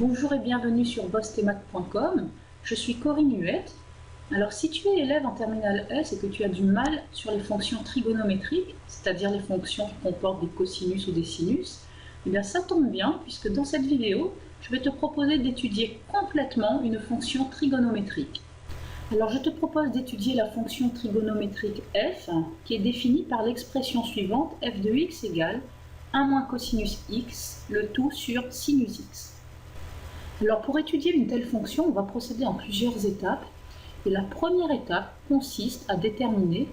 Bonjour et bienvenue sur bossthemath.com. Je suis Corinne Huette. Alors si tu es élève en terminale S et que tu as du mal sur les fonctions trigonométriques, c'est-à-dire les fonctions qui comportent des cosinus ou des sinus, eh bien ça tombe bien puisque dans cette vidéo, je vais te proposer d'étudier complètement une fonction trigonométrique. Alors je te propose d'étudier la fonction trigonométrique f qui est définie par l'expression suivante f de x égale 1 moins cosinus x, le tout sur sinus x. Alors pour étudier une telle fonction, on va procéder en plusieurs étapes. Et la première étape consiste à déterminer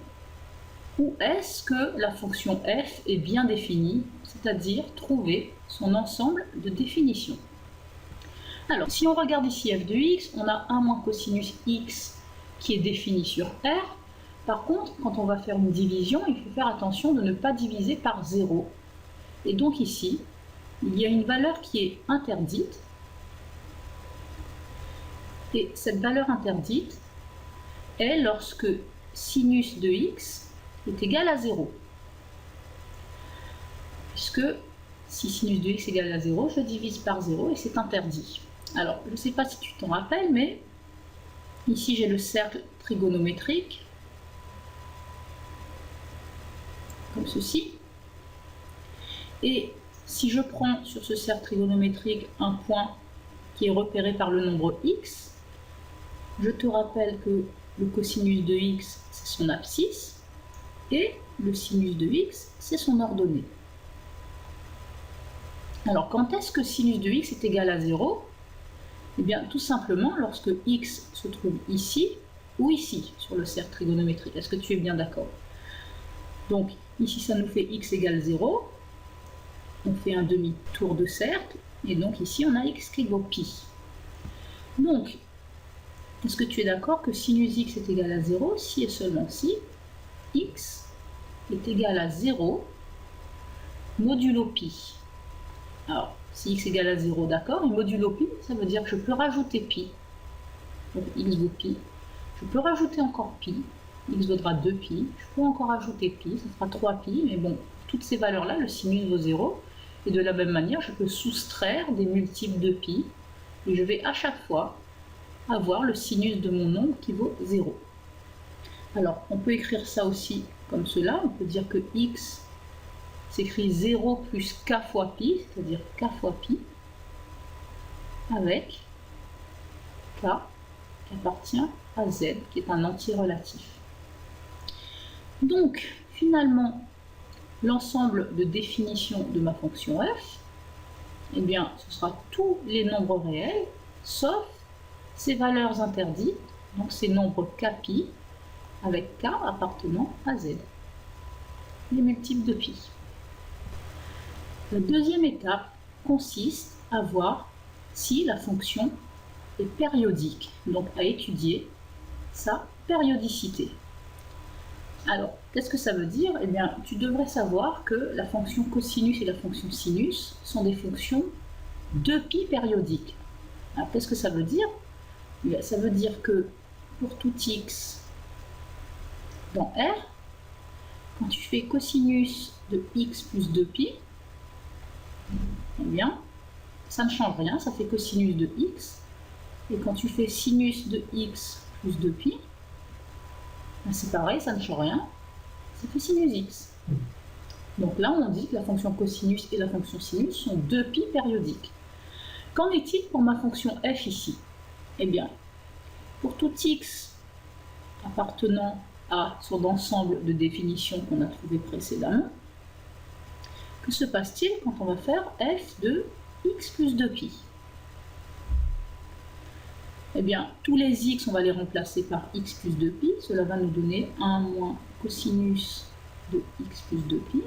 où est-ce que la fonction f est bien définie, c'est-à-dire trouver son ensemble de définitions. Alors si on regarde ici f de x, on a 1 moins cosinus x qui est défini sur R. Par contre, quand on va faire une division, il faut faire attention de ne pas diviser par 0. Et donc ici, il y a une valeur qui est interdite. Et cette valeur interdite est lorsque sinus de x est égal à 0. Puisque si sinus de x est égal à 0, je divise par 0 et c'est interdit. Alors, je ne sais pas si tu t'en rappelles, mais ici j'ai le cercle trigonométrique, comme ceci. Et si je prends sur ce cercle trigonométrique un point qui est repéré par le nombre x, je te rappelle que le cosinus de x, c'est son abscisse, et le sinus de x, c'est son ordonnée. Alors, quand est-ce que sinus de x est égal à 0? Eh bien, tout simplement lorsque x se trouve ici ou ici, sur le cercle trigonométrique. Est-ce que tu es bien d'accord? Donc, ici, ça nous fait x égale 0. On fait un demi-tour de cercle, et donc ici, on a x qui vaut pi. Donc, est-ce que tu es d'accord que sinus x est égal à 0 si et seulement si x est égal à 0 modulo pi? Alors, si x égale à 0, d'accord, et modulo pi, ça veut dire que je peux rajouter pi. Donc x vaut pi. Je peux rajouter encore pi. X vaudra 2pi. Je peux encore ajouter pi, ça fera 3pi. Mais bon, toutes ces valeurs-là, le sinus vaut 0. Et de la même manière, je peux soustraire des multiples de pi. Et je vais à chaque fois avoir le sinus de mon nombre qui vaut 0. Alors, on peut écrire ça aussi comme cela. On peut dire que x s'écrit 0 plus k fois pi, c'est-à-dire k fois pi, avec k qui appartient à z, qui est un antirelatif. Donc, finalement, l'ensemble de définition de ma fonction f, eh bien, ce sera tous les nombres réels, sauf ces valeurs interdites, donc ces nombres kpi, avec k appartenant à z, les multiples de pi. La deuxième étape consiste à voir si la fonction est périodique, donc à étudier sa périodicité. Alors, qu'est-ce que ça veut dire? Eh bien, tu devrais savoir que la fonction cosinus et la fonction sinus sont des fonctions de pi périodiques. Alors, qu'est-ce que ça veut dire? Eh bien, ça veut dire que pour tout x dans R, quand tu fais cosinus de x plus 2pi, eh bien, ça ne change rien, ça fait cosinus de x. Et quand tu fais sinus de x plus 2pi, c'est pareil, ça ne change rien, ça fait sinus x. Donc là, on dit que la fonction cosinus et la fonction sinus sont 2pi périodiques. Qu'en est-il pour ma fonction f ici? Eh bien, pour tout x appartenant à son ensemble de définitions qu'on a trouvé précédemment, que se passe-t-il quand on va faire f de x plus 2pi? Eh bien, tous les x, on va les remplacer par x plus 2pi. Cela va nous donner 1 moins cosinus de x plus 2pi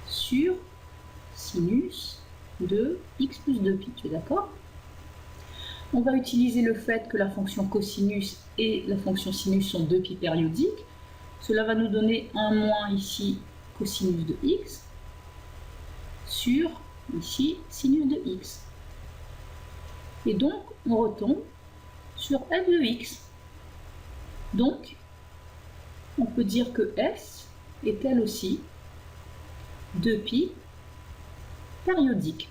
sur sinus de x plus 2pi. Tu es d'accord? On va utiliser le fait que la fonction cosinus et la fonction sinus sont 2pi périodiques. Cela va nous donner 1 moins ici cosinus de x sur ici sinus de x. Et donc, on retombe sur f de x. Donc, on peut dire que f est elle aussi 2pi périodique.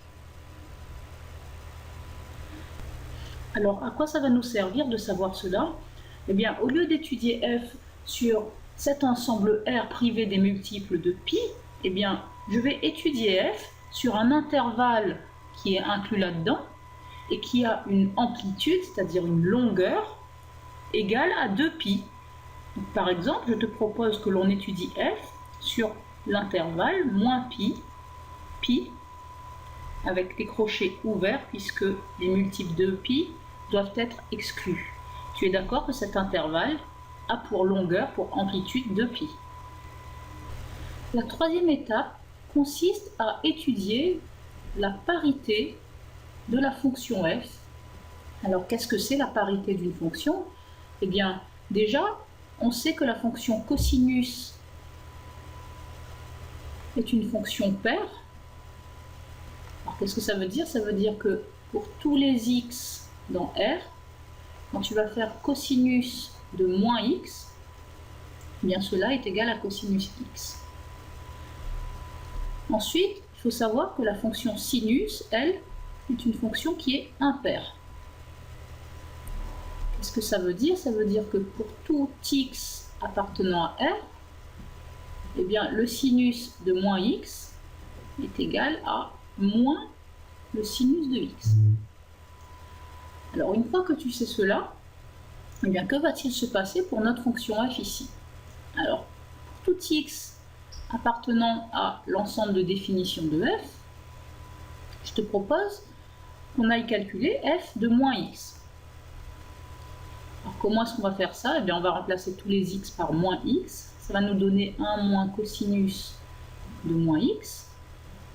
Alors, à quoi ça va nous servir de savoir cela? Eh bien, au lieu d'étudier f sur cet ensemble R privé des multiples de pi, eh bien, je vais étudier f sur un intervalle qui est inclus là-dedans et qui a une amplitude, c'est-à-dire une longueur, égale à 2pi. Donc, par exemple, je te propose que l'on étudie f sur l'intervalle moins pi, avec les crochets ouverts puisque les multiples de pi doivent être exclus. Tu es d'accord que cet intervalle a pour longueur, pour amplitude 2pi. La troisième étape consiste à étudier la parité de la fonction f. Alors, qu'est-ce que c'est la parité d'une fonction? Eh bien, déjà, on sait que la fonction cosinus est une fonction paire. Alors, qu'est-ce que ça veut dire? Ça veut dire que pour tous les x dans R, quand tu vas faire cosinus de moins x, eh bien cela est égal à cosinus x. Ensuite, il faut savoir que la fonction sinus, elle, est une fonction qui est impaire. Qu'est-ce que ça veut dire? Ça veut dire que pour tout x appartenant à R, eh bien, le sinus de moins x est égal à moins le sinus de x. Alors, une fois que tu sais cela, eh bien, que va-t-il se passer pour notre fonction f ici? Alors, pour tout x appartenant à l'ensemble de définition de f, je te propose qu'on aille calculer f de moins x. Alors, comment est-ce qu'on va faire ça? Eh bien, on va remplacer tous les x par moins x. Ça va nous donner 1 moins cosinus de moins x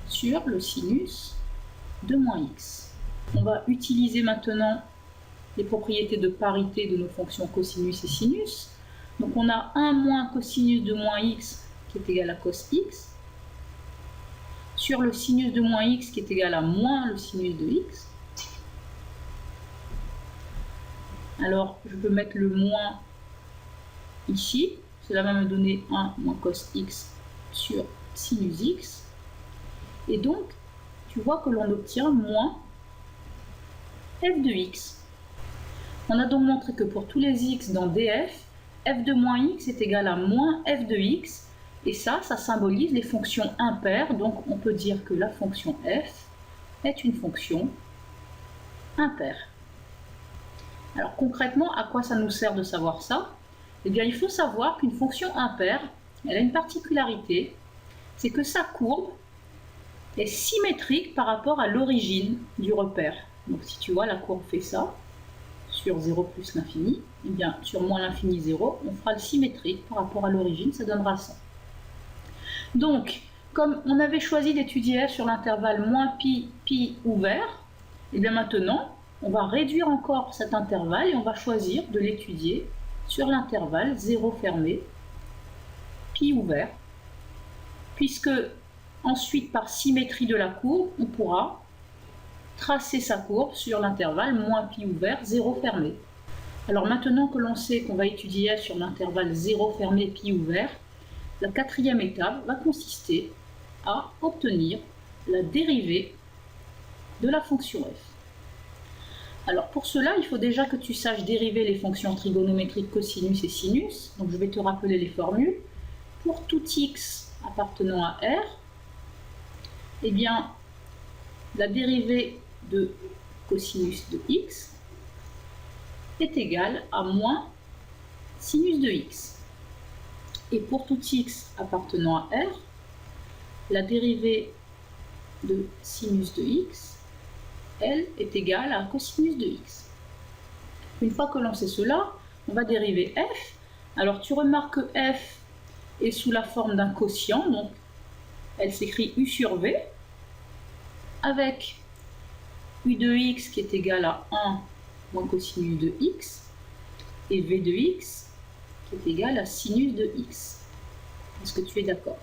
sur le sinus de moins x. On va utiliser maintenant les propriétés de parité de nos fonctions cosinus et sinus. Donc on a 1 moins cosinus de moins x qui est égal à cos x sur le sinus de moins x qui est égal à moins le sinus de x. Alors je peux mettre le moins ici. Cela va me donner 1 moins cos x sur sinus x. Et donc, tu vois que l'on obtient moins f de x. On a donc montré que pour tous les x dans df, f de moins x est égal à moins f de x. Et ça symbolise les fonctions impaires. Donc, on peut dire que la fonction f est une fonction impaire. Alors, concrètement, à quoi ça nous sert de savoir ça? Eh bien, il faut savoir qu'une fonction impaire, elle a une particularité, c'est que sa courbe est symétrique par rapport à l'origine du repère. Donc, si tu vois, la courbe fait ça, sur 0 plus l'infini, eh bien, sur moins l'infini 0, on fera le symétrique par rapport à l'origine, ça donnera ça. Donc, comme on avait choisi d'étudier f sur l'intervalle moins pi ouvert, eh bien maintenant, on va réduire encore cet intervalle et on va choisir de l'étudier sur l'intervalle 0 fermé, pi ouvert, puisque ensuite, par symétrie de la courbe, on pourra tracer sa courbe sur l'intervalle moins pi ouvert, 0 fermé. Alors maintenant que l'on sait qu'on va étudier f sur l'intervalle 0 fermé, pi ouvert, la quatrième étape va consister à obtenir la dérivée de la fonction f. Alors pour cela, il faut déjà que tu saches dériver les fonctions trigonométriques cosinus et sinus. Donc je vais te rappeler les formules. Pour tout x appartenant à R, eh bien, la dérivée de cosinus de x est égale à moins sinus de x. Et pour tout x appartenant à R, la dérivée de sinus de x, elle, est égale à cosinus de x. Une fois que l'on sait cela, on va dériver f. Alors tu remarques que f est sous la forme d'un quotient, donc elle s'écrit u sur v, avec u de x qui est égal à 1 moins cosinus de x, et v de x qui est égal à sinus de x. Est-ce que tu es d'accord?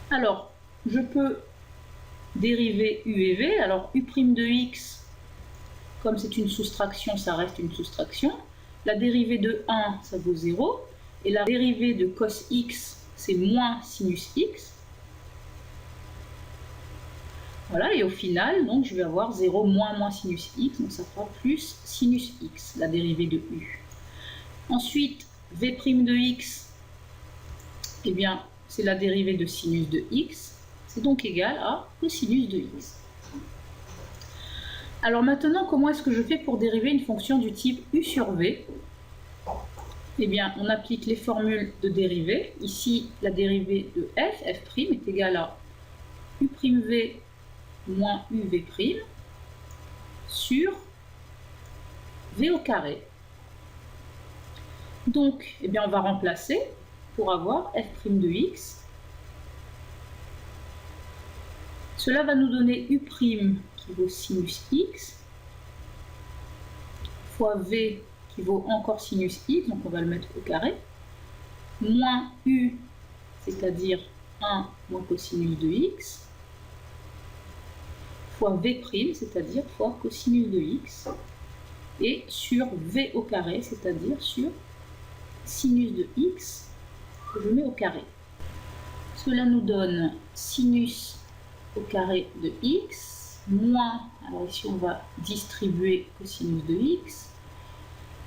Alors, je peux dériver u et v. Alors, u' de x, comme c'est une soustraction, ça reste une soustraction. La dérivée de 1, ça vaut 0. Et la dérivée de cos x, c'est moins sinus x. Voilà, et au final, donc, je vais avoir 0 moins sinus x, donc ça fera plus sinus x, la dérivée de u. Ensuite, v' de x, eh bien, c'est la dérivée de sinus de x, c'est donc égal à cosinus de x. Alors maintenant, comment est-ce que je fais pour dériver une fonction du type u sur v? Eh bien, on applique les formules de dérivée. Ici, la dérivée de f est égale à u'v moins uv' sur v au carré. Donc, eh bien, on va remplacer pour avoir f' de x. Cela va nous donner u' qui vaut sinus x fois v qui vaut encore sinus x, donc on va le mettre au carré, moins u, c'est-à-dire 1 moins cosinus de x, fois v', c'est-à-dire fois cosinus de x, et sur v au carré, c'est-à-dire sur sinus de x, que je mets au carré. Cela nous donne sinus au carré de x, moins, alors ici on va distribuer cosinus de x,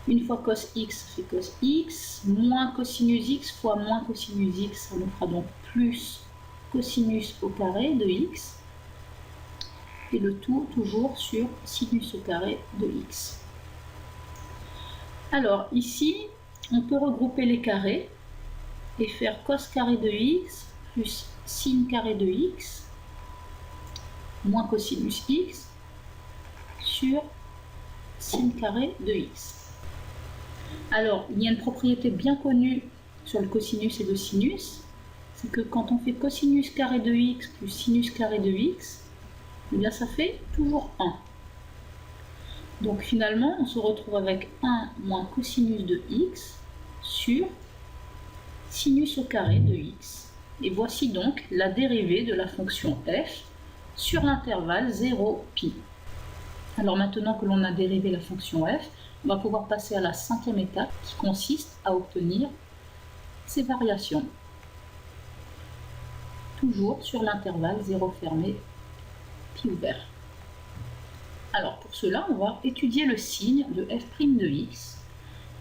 une fois cos x fait cos x, moins cosinus x fois moins cosinus x, ça nous fera donc plus cosinus au carré de x, et le tout toujours sur sinus au carré de x. Alors ici, on peut regrouper les carrés et faire cos carré de x plus sin carré de x moins cosinus x sur sin carré de x. Alors, il y a une propriété bien connue sur le cosinus et le sinus, c'est que quand on fait cosinus carré de x plus sinus carré de x, eh bien ça fait toujours 1. Donc finalement, on se retrouve avec 1 moins cosinus de x sur sinus au carré de x. Et voici donc la dérivée de la fonction f sur l'intervalle 0, pi. Alors maintenant que l'on a dérivé la fonction f, on va pouvoir passer à la 5e étape qui consiste à obtenir ces variations. Toujours sur l'intervalle 0 fermé, pi ouvert. Alors pour cela, on va étudier le signe de f' de x.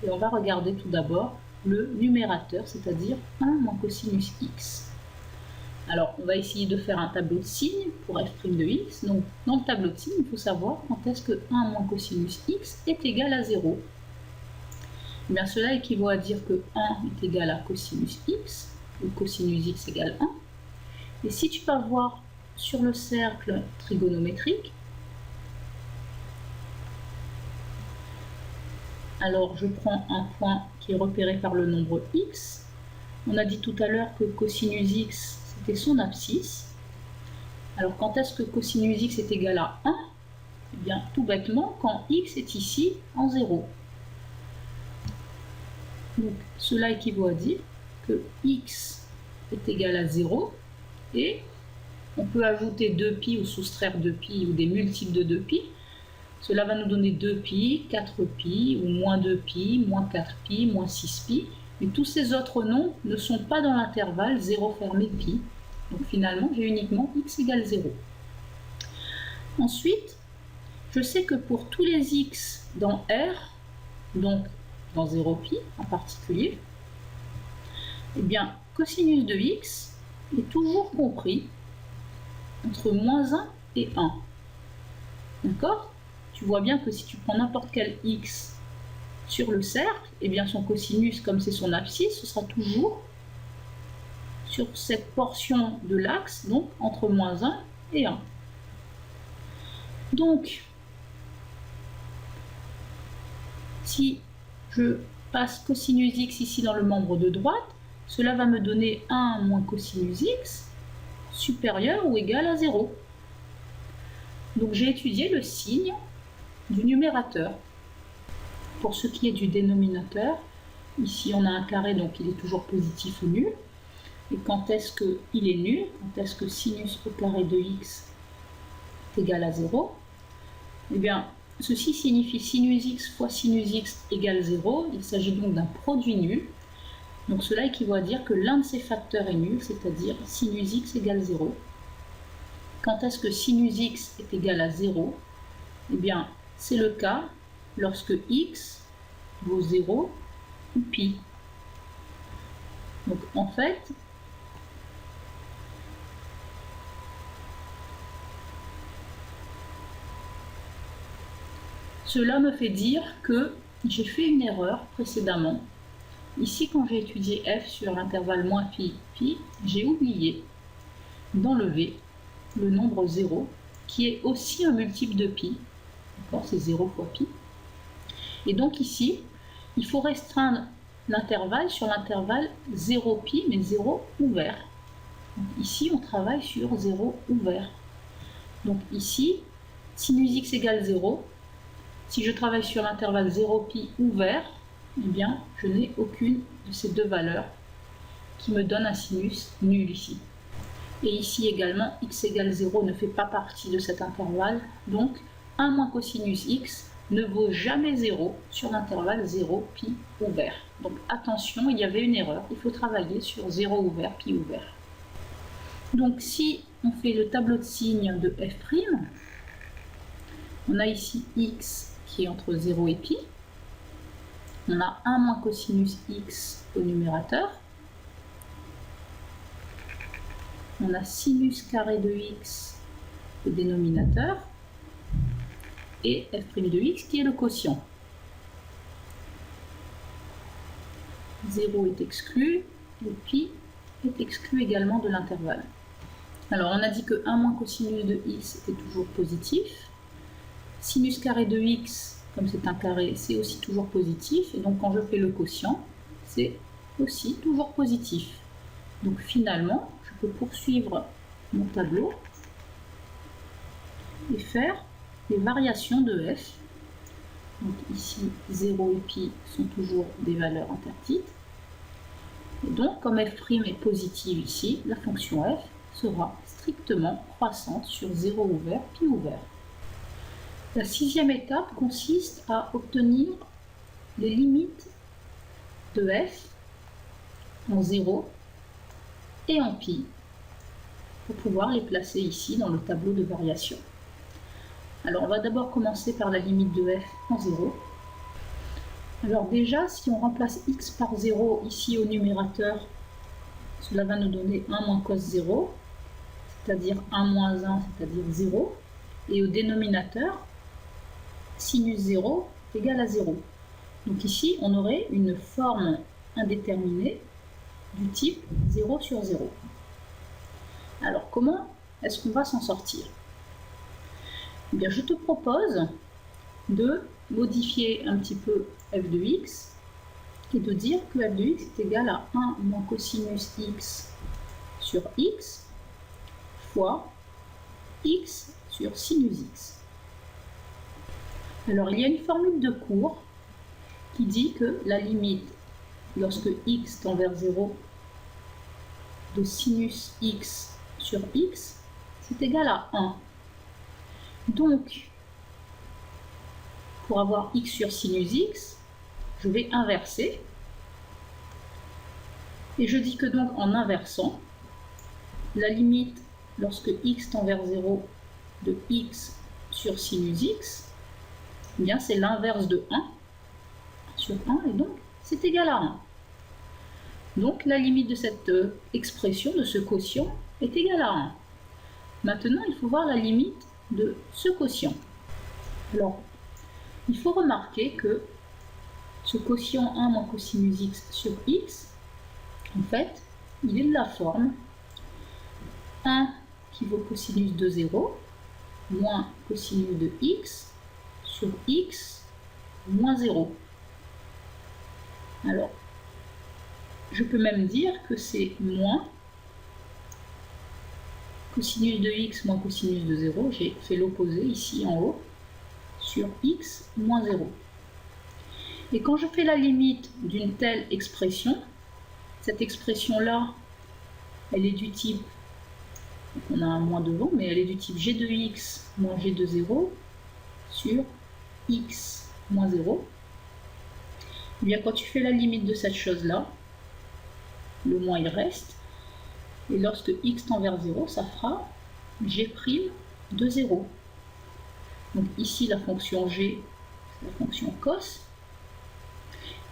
Et on va regarder tout d'abord le numérateur, c'est-à-dire 1 moins cosinus x. Alors, on va essayer de faire un tableau de signes pour f' de x. Donc, dans le tableau de signes, il faut savoir quand est-ce que 1 moins cosinus x est égal à 0. Eh bien, cela équivaut à dire que 1 est égal à cosinus x, ou cosinus x égale 1. Et si tu vas voir sur le cercle trigonométrique, alors je prends un point qui est repéré par le nombre x. On a dit tout à l'heure que cosinus x c'était son abscisse. Alors quand est-ce que cosinus x est égal à 1? Eh bien tout bêtement quand x est ici en 0. Donc cela équivaut à dire que x est égal à 0 et on peut ajouter 2pi ou soustraire 2pi ou des multiples de 2pi. Cela va nous donner 2pi, 4pi ou moins 2pi, moins 4pi, moins 6pi. Mais tous ces autres nombres ne sont pas dans l'intervalle 0 fermé pi. Donc finalement, j'ai uniquement x égale 0. Ensuite, je sais que pour tous les x dans R, donc dans 0 pi en particulier, eh bien, cosinus de x est toujours compris entre moins 1 et 1. D'accord? Tu vois bien que si tu prends n'importe quel x sur le cercle, eh bien son cosinus, comme c'est son abscisse, ce sera toujours sur cette portion de l'axe, donc entre moins 1 et 1. Donc, si je passe cosinus x ici dans le membre de droite, cela va me donner 1 moins cosinus x supérieur ou égal à 0. Donc j'ai étudié le signe du numérateur. Pour ce qui est du dénominateur, ici on a un carré, donc il est toujours positif ou nul. Et quand est-ce qu'il est nul? Quand est-ce que sinus au carré de x est égal à 0? Eh bien, ceci signifie sinus x fois sinus x égale 0. Il s'agit donc d'un produit nul. Donc cela équivaut à dire que l'un de ces facteurs est nul, c'est-à-dire sinus x égale 0. quand est-ce que sinus x est égal à 0? Eh bien, c'est le cas lorsque x vaut 0 ou pi. Donc, en fait, cela me fait dire que j'ai fait une erreur précédemment. Ici, quand j'ai étudié f sur l'intervalle moins pi, pi, j'ai oublié d'enlever le nombre 0, qui est aussi un multiple de pi. C'est 0 fois pi. Et donc ici, il faut restreindre l'intervalle sur l'intervalle 0 pi, mais 0 ouvert. Donc ici, on travaille sur 0 ouvert. Donc ici, sinus x égale 0. Si je travaille sur l'intervalle 0 pi ouvert, eh bien, je n'ai aucune de ces deux valeurs qui me donne un sinus nul ici. Et ici également, x égale 0 ne fait pas partie de cet intervalle. Donc, 1 moins cosinus x ne vaut jamais 0 sur l'intervalle 0 pi ouvert. Donc attention, il y avait une erreur. Il faut travailler sur 0 ouvert, pi ouvert. Donc si on fait le tableau de signes de f', on a ici x qui est entre 0 et pi. On a 1 moins cosinus x au numérateur. On a sinus carré de x au dénominateur. Et f' de x qui est le quotient. 0 est exclu, et pi est exclu également de l'intervalle. Alors on a dit que 1 moins cosinus de x est toujours positif. Sinus carré de x, comme c'est un carré, c'est aussi toujours positif. Et donc quand je fais le quotient, c'est aussi toujours positif. Donc finalement, je peux poursuivre mon tableau et faire les variations de f. Donc ici, 0 et pi sont toujours des valeurs interdites. Et donc, comme f' est positive ici, la fonction f sera strictement croissante sur 0 ouvert, pi ouvert. La sixième étape consiste à obtenir les limites de f en 0 et en pi pour pouvoir les placer ici dans le tableau de variation. Alors on va d'abord commencer par la limite de f en 0. Alors déjà, si on remplace x par 0 ici au numérateur, cela va nous donner 1 moins cos 0, c'est-à-dire 1 moins 1, c'est-à-dire 0. Et au dénominateur, sinus 0 égale à 0. Donc ici, on aurait une forme indéterminée du type 0 sur 0. Alors comment est-ce qu'on va s'en sortir ? Eh bien, je te propose de modifier un petit peu f de x et de dire que f de x est égal à 1 moins cosinus x sur x fois x sur sinus x. Alors, il y a une formule de cours qui dit que la limite, lorsque x tend vers 0, de sinus x sur x, c'est égal à 1. Donc, pour avoir x sur sinus x, je vais inverser. Et je dis que donc en inversant, la limite lorsque x tend vers 0 de x sur sinus x, eh bien c'est l'inverse de 1 sur 1 et donc c'est égal à 1. Donc la limite de cette expression, de ce quotient, est égale à 1. Maintenant, il faut voir la limite de ce quotient. Alors, il faut remarquer que ce quotient 1 moins cosinus x sur x, en fait, il est de la forme 1 qui vaut cosinus de 0 moins cosinus de x sur x moins 0. Alors, je peux même dire que c'est moins cosinus de x moins cosinus de 0, j'ai fait l'opposé ici en haut, sur x moins 0. Et quand je fais la limite d'une telle expression, cette expression-là, elle est du type, on a un moins devant, mais elle est du type g de x moins g de 0 sur x moins 0. Et bien quand tu fais la limite de cette chose-là, le moins il reste, et lorsque x tend vers 0, ça fera g' de 0. Donc ici, la fonction g, c'est la fonction cos.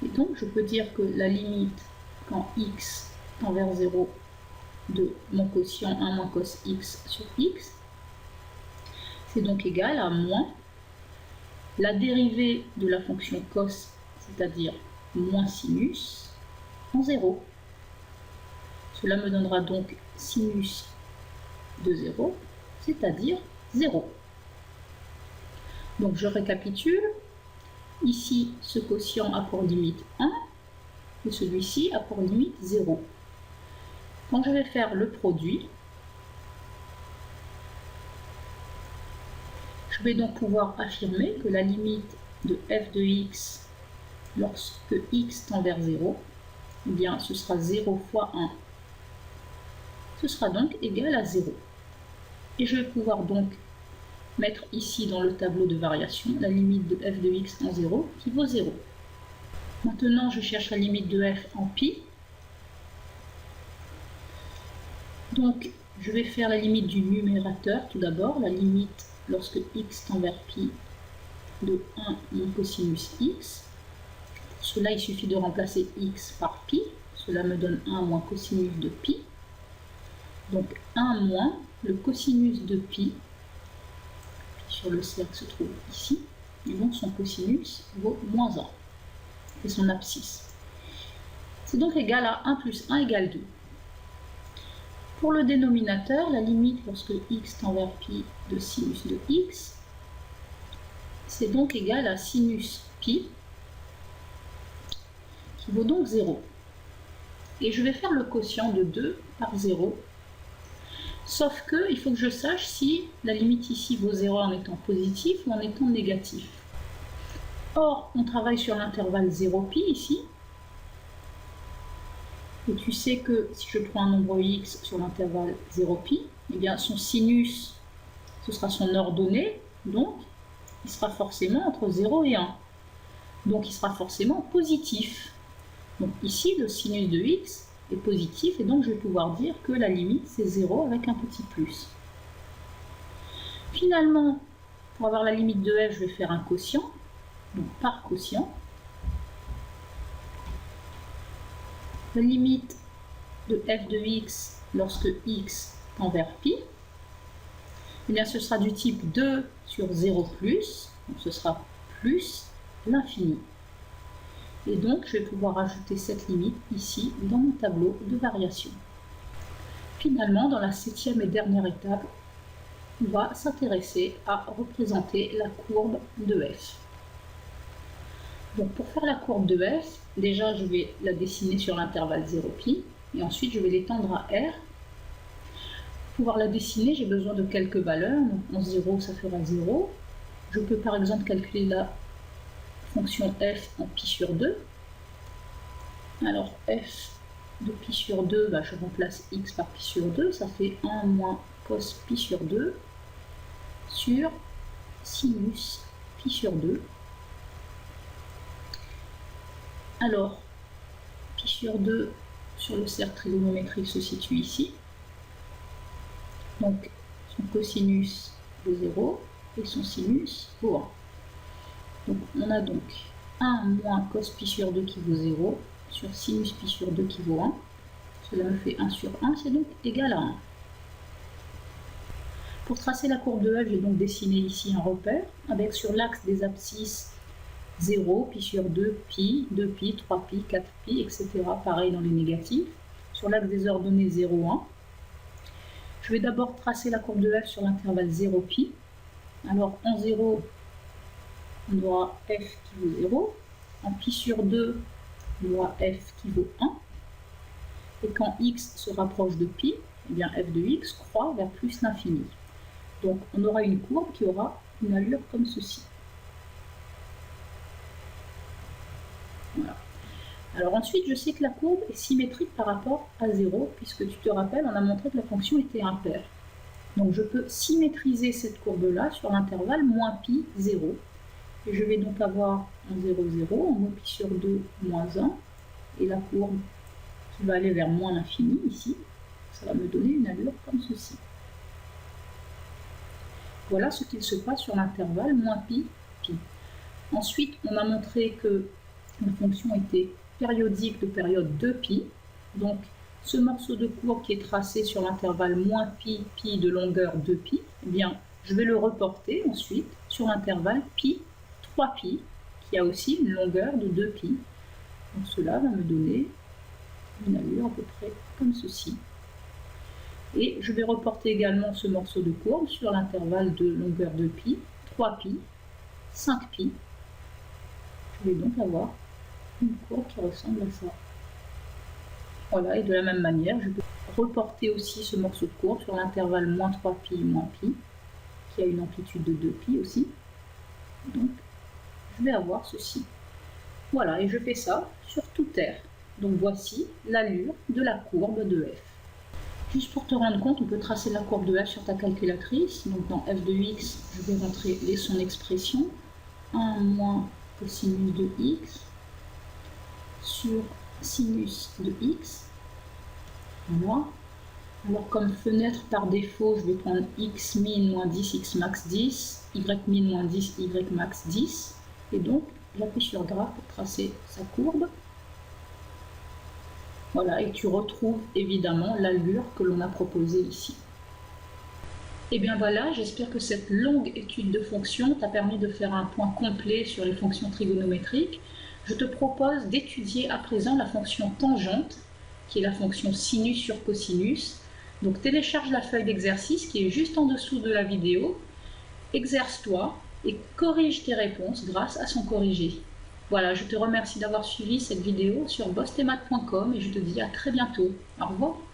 Et donc, je peux dire que la limite quand x tend vers 0 de mon quotient 1 moins cos x sur x, c'est donc égal à moins la dérivée de la fonction cos, c'est-à-dire moins sinus, en 0. Cela me donnera donc sinus de 0, c'est-à-dire 0. Donc je récapitule. Ici, ce quotient a pour limite 1 et celui-ci a pour limite 0. Quand je vais faire le produit, je vais donc pouvoir affirmer que la limite de f de x lorsque x tend vers 0, eh bien ce sera 0 fois 1. Ce sera donc égal à 0. Et je vais pouvoir donc mettre ici dans le tableau de variation la limite de f de x en 0 qui vaut 0. Maintenant, je cherche la limite de f en pi. Donc, je vais faire la limite du numérateur tout d'abord, la limite lorsque x tend vers pi de 1 moins cosinus x. Pour cela, il suffit de remplacer x par pi. Cela me donne 1 moins cosinus de pi. Donc 1 moins le cosinus de pi, sur le cercle se trouve ici, et donc son cosinus vaut moins 1, et son abscisse. C'est donc égal à 1 plus 1 égale 2. Pour le dénominateur, la limite lorsque x tend vers pi de sinus de x, c'est donc égal à sinus pi, qui vaut donc 0. Et je vais faire le quotient de 2 par 0, sauf que il faut que je sache si la limite ici vaut 0 en étant positif ou en étant négatif. Or, on travaille sur l'intervalle 0pi ici. Et tu sais que si je prends un nombre x sur l'intervalle 0pi, eh bien son sinus, ce sera son ordonnée, donc il sera forcément entre 0 et 1. Donc il sera forcément positif. Donc ici, le sinus de x est positif, et donc je vais pouvoir dire que la limite c'est 0 avec un petit plus. Finalement, pour avoir la limite de f, je vais faire un quotient, donc par quotient. La limite de f de x lorsque x tend vers pi, eh bien ce sera du type 2 sur 0 plus, donc ce sera plus l'infini. Et donc, je vais pouvoir ajouter cette limite ici dans mon tableau de variation. Finalement, dans la 7e et dernière étape, on va s'intéresser à représenter la courbe de f. Donc, pour faire la courbe de f, déjà, je vais la dessiner sur l'intervalle 0pi, et ensuite, je vais l'étendre à r. Pour pouvoir la dessiner, j'ai besoin de quelques valeurs. Donc, en 0, ça fera 0. Je peux par exemple calculer la fonction f en pi sur 2. Alors f de pi sur 2, je remplace x par pi sur 2, ça fait 1 moins cos pi sur 2 sur sinus pi sur 2. Alors, pi sur 2 sur le cercle trigonométrique se situe ici. Donc son cosinus vaut 0 et son sinus vaut 1. Donc on a donc 1 moins cos pi sur 2 qui vaut 0 sur sinus pi sur 2 qui vaut 1. Cela me fait 1 sur 1, c'est donc égal à 1. Pour tracer la courbe de f, j'ai donc dessiné ici un repère avec sur l'axe des abscisses 0, pi sur 2, pi, 2pi, 3pi, 4pi, etc. Pareil dans les négatifs. Sur l'axe des ordonnées 0, 1. Je vais d'abord tracer la courbe de f sur l'intervalle 0pi. Alors en 0, on aura f qui vaut 0. En pi sur 2, on aura f qui vaut 1. Et quand x se rapproche de pi, eh bien f de x croît vers plus l'infini. Donc on aura une courbe qui aura une allure comme ceci. Voilà. Alors ensuite, je sais que la courbe est symétrique par rapport à 0, puisque tu te rappelles, on a montré que la fonction était impaire. Donc je peux symétriser cette courbe-là sur l'intervalle moins pi, 0. Et je vais donc avoir en 0, 0, en moins pi sur 2, moins 1, et la courbe qui va aller vers moins l'infini, ici, ça va me donner une allure comme ceci. Voilà ce qu'il se passe sur l'intervalle moins pi, pi. Ensuite, on a montré que la fonction était périodique de période 2π. Donc, ce morceau de courbe qui est tracé sur l'intervalle moins pi, pi de longueur 2π, eh bien, je vais le reporter ensuite sur l'intervalle pi, 3π, qui a aussi une longueur de 2π. Donc, cela va me donner une allure à peu près comme ceci. Et je vais reporter également ce morceau de courbe sur l'intervalle de longueur de pi, 3π, 5π. Je vais donc avoir une courbe qui ressemble à ça. Voilà, et de la même manière, je peux reporter aussi ce morceau de courbe sur l'intervalle moins 3π, moins pi, qui a une amplitude de 2π aussi. Donc, je vais avoir ceci. Voilà, et je fais ça sur toute R. Donc voici l'allure de la courbe de f. Juste pour te rendre compte, on peut tracer la courbe de f sur ta calculatrice. Donc dans f de x, je vais rentrer son expression. 1 moins cosinus de x sur sinus de x. Voilà. Alors comme fenêtre par défaut, je vais prendre x min moins 10, x max 10, y min moins 10, y max 10. Et donc, j'appuie sur graphe pour tracer sa courbe. Voilà, et tu retrouves évidemment l'allure que l'on a proposée ici. Et bien voilà, j'espère que cette longue étude de fonctions t'a permis de faire un point complet sur les fonctions trigonométriques. Je te propose d'étudier à présent la fonction tangente, qui est la fonction sinus sur cosinus. Donc télécharge la feuille d'exercice qui est juste en dessous de la vidéo, exerce-toi et corrige tes réponses grâce à son corrigé. Voilà, je te remercie d'avoir suivi cette vidéo sur bossemath.com et je te dis à très bientôt. Au revoir.